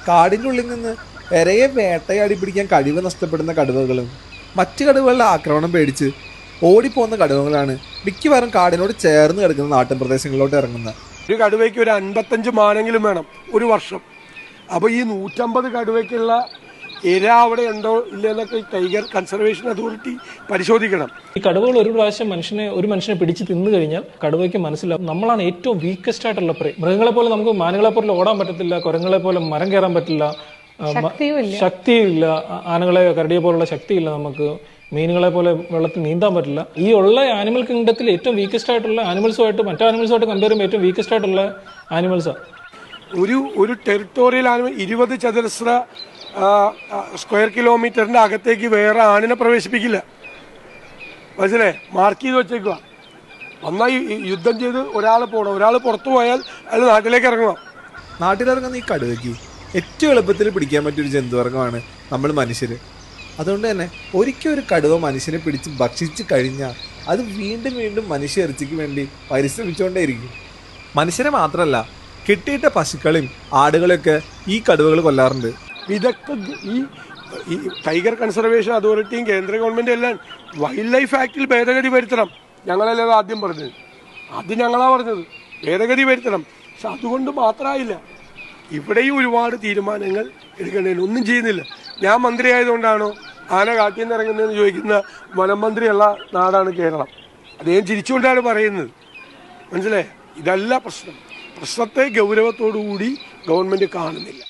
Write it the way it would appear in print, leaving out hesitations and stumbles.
കാടിൻ്റെ ഉള്ളിൽ നിന്ന് ഇരയെ വേട്ടയാടി പിടിക്കാൻ കഴിവ് നഷ്ടപ്പെടുന്ന കടുവകളും മറ്റു കടുവകളുടെ ആക്രമണം പേടിച്ച് ഓടിപ്പോകുന്ന കടുവകളാണ് മിക്കവാറും കാടിനോട് ചേർന്ന് കിടക്കുന്ന നാട്ടിൻ പ്രദേശങ്ങളിലോട്ട് ഇറങ്ങുന്നത്. ഒരു കടുവയ്ക്ക് ഒരു 55 മാനെങ്കിലും വേണം ഒരു വർഷം. അപ്പോൾ ഈ 150 കടുവയ്ക്കുള്ള ഇര അവിടെ ഉണ്ടോ ഇല്ലെന്നൊക്കെ ടൈഗർ കൺസർവേഷൻ അതോറിറ്റി പരിശോധിക്കണം. ഈ കടുവകൾ ഒരു പ്രാവശ്യം ഒരു മനുഷ്യനെ പിടിച്ച് തിന്നു കഴിഞ്ഞാൽ കടുവയ്ക്ക് മനസ്സിലാവും നമ്മളാണ് ഏറ്റവും വീക്കസ്റ്റ് ആയിട്ടുള്ള പ്രേ. മൃഗങ്ങളെ പോലെ നമുക്ക് മാനുകളെ പോലെ ഓടാൻ പറ്റത്തില്ല, കുരങ്ങളെ പോലെ മരം കയറാൻ പറ്റില്ല, ശക്തിയില്ല, ആനകളെ കരടിയെ പോലുള്ള ശക്തിയില്ല, നമുക്ക് മീനുകളെ പോലെ വെള്ളത്തിൽ നീന്താൻ പറ്റില്ല. ഈ ഉള്ള ആനിമൽ കിങ്ഡത്തിൽ ഏറ്റവും വീക്കസ്റ്റ് ആയിട്ടുള്ള ആനിമൽസുമായിട്ട് മറ്റു ആനിമൽസുമായിട്ട് കമ്പയർ ചെയ്യുമ്പോൾ ഏറ്റവും വീക്കസ്റ്റ് ആയിട്ടുള്ള ആനിമൽസാണ്. ഒരു ടെറിട്ടോറിയൽ ആനിമൽ 20 ചതുരശ്ര സ്ക്വയർ കിലോമീറ്ററിന്റെ അകത്തേക്ക് വേറെ ആണിനെ പ്രവേശിപ്പിക്കില്ല. മനസ്സിലായി? മാർക്ക് ചെയ്ത് വെച്ചേക്കുക. നന്നായി യുദ്ധം ചെയ്ത് ഒരാൾ പോകണം, ഒരാൾ പുറത്തു പോയാൽ അയാൾ നാട്ടിലേക്ക് ഇറങ്ങണം. നാട്ടിലിറങ്ങുന്ന ഈ കടുവയ്ക്ക് ഏറ്റവും എളുപ്പത്തിൽ പിടിക്കാൻ പറ്റിയൊരു ജന്തുവർഗമാണ് നമ്മൾ മനുഷ്യർ. അതുകൊണ്ട് തന്നെ ഒരിക്കൽ ഒരു കടുവ മനുഷ്യനെ പിടിച്ച് ഭക്ഷിച്ച് കഴിഞ്ഞാൽ അത് വീണ്ടും വീണ്ടും മനുഷ്യ ഇറച്ചിക്ക് വേണ്ടി പരിശ്രമിച്ചുകൊണ്ടേയിരിക്കും. മനുഷ്യരെ മാത്രമല്ല, കിട്ടിയിട്ട പശുക്കളെയും ആടുകളെയൊക്കെ ഈ കടുവകൾ കൊല്ലാറുണ്ട്. ഇതൊക്കെ ഈ ടൈഗർ കൺസർവേഷൻ അതോറിറ്റിയും കേന്ദ്ര ഗവൺമെൻറ്റും എല്ലാം വൈൽഡ് ലൈഫ് ആക്ടിൽ ഭേദഗതി വരുത്തണം. ഞങ്ങളല്ലേ അത് ആദ്യം പറഞ്ഞത്, അത് ഞങ്ങളാ പറഞ്ഞത്, ഭേദഗതി വരുത്തണം. പക്ഷെ അതുകൊണ്ട് മാത്രമായില്ല, ഇവിടെയും ഒരുപാട് തീരുമാനങ്ങൾ എടുക്കേണ്ടതിന് ഒന്നും ചെയ്യുന്നില്ല. ഞാൻ മന്ത്രി ആയതുകൊണ്ടാണോ ആന കാട്ടിൽ നിന്ന് ഇറങ്ങുന്നതെന്ന് ചോദിക്കുന്ന വനം മന്ത്രിയുള്ള നാടാണ് കേരളം. അദ്ദേഹം ചിരിച്ചുകൊണ്ടാണ് പറയുന്നത്. മനസ്സിലായേ? ഇതല്ല പ്രശ്നം. പ്രശ്നത്തെ ഗൗരവത്തോടു കൂടി ഗവൺമെൻറ് കാണുന്നില്ല.